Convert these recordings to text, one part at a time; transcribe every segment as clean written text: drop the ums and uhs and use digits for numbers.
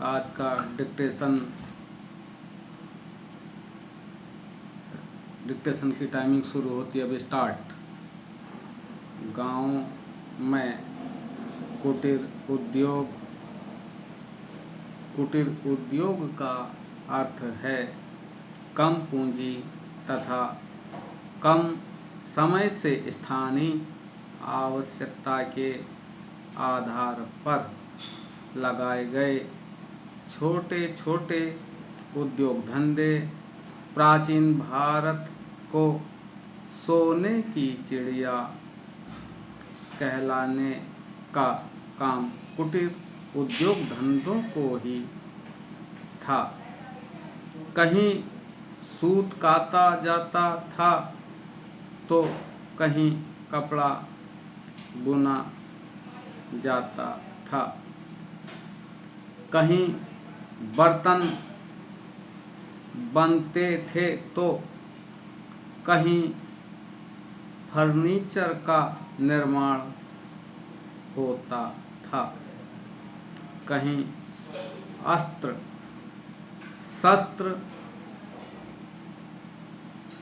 आज का डिक्टेशन की टाइमिंग शुरू होती है। अब स्टार्ट। गांव में कुटीर उद्योग का अर्थ है कम पूंजी तथा कम समय से स्थानीय आवश्यकता के आधार पर लगाए गए छोटे छोटे उद्योग धंधे। प्राचीन भारत को सोने की चिड़िया कहलाने का काम कुटीर उद्योग धंधों को ही था। कहीं सूत काता जाता था तो कहीं कपड़ा बुना जाता था, कहीं बर्तन बनते थे तो कहीं फर्नीचर का निर्माण होता था, कहीं अस्त्र शस्त्र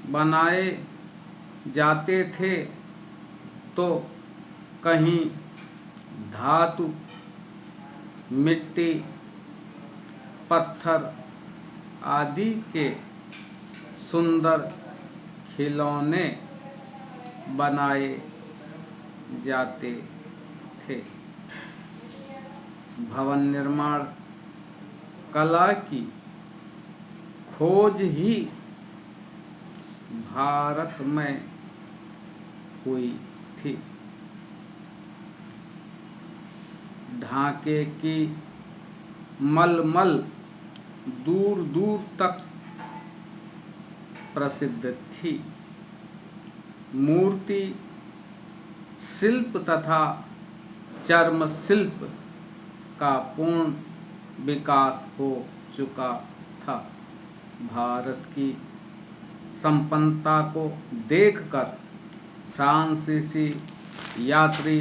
बनाए जाते थे तो कहीं धातु मिट्टी पत्थर आदि के सुंदर खिलौने बनाए जाते थे। भवन निर्माण कला की खोज ही भारत में हुई थी। ढाके की मलमल दूर दूर तक प्रसिद्ध थी। मूर्ति शिल्प तथा चर्म शिल्प का पूर्ण विकास हो चुका था। भारत की संपन्नता को देखकर फ्रांसीसी यात्री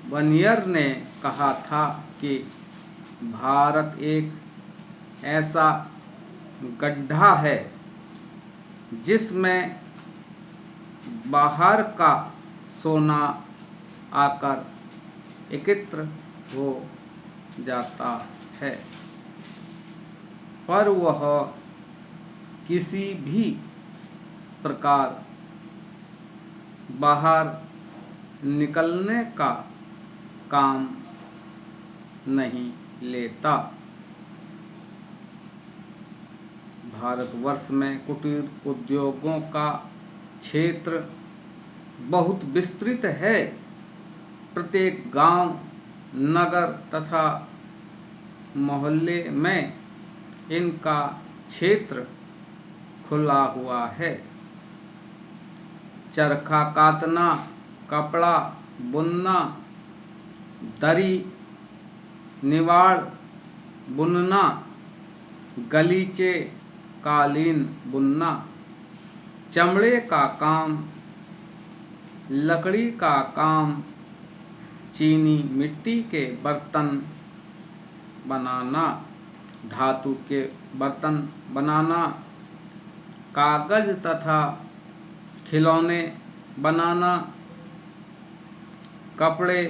बनियर ने कहा था कि भारत एक ऐसा गड्ढा है जिसमें बाहर का सोना आकर एकत्र हो जाता है, पर वह किसी भी प्रकार बाहर निकलने का काम नहीं लेता। भारतवर्ष में कुटीर उद्योगों का क्षेत्र बहुत विस्तृत है। प्रत्येक गांव, नगर तथा मोहल्ले में इनका क्षेत्र खुला हुआ है। चरखा कातना, कपड़ा बुनना, दरी निवाड़ बुनना, गलीचे कालीन बुनना, चमड़े का काम, लकड़ी का काम, चीनी मिट्टी के बर्तन बनाना, धातु के बर्तन बनाना, कागज तथा खिलौने बनाना, कपड़े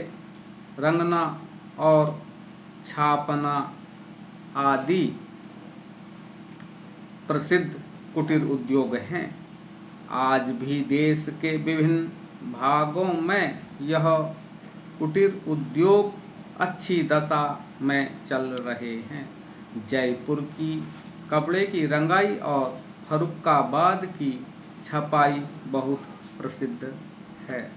रंगना और छापना आदि प्रसिद्ध कुटीर उद्योग हैं। आज भी देश के विभिन्न भागों में यह कुटीर उद्योग अच्छी दशा में चल रहे हैं। जयपुर की कपड़े की रंगाई और फर्रुखाबाद की छपाई बहुत प्रसिद्ध है।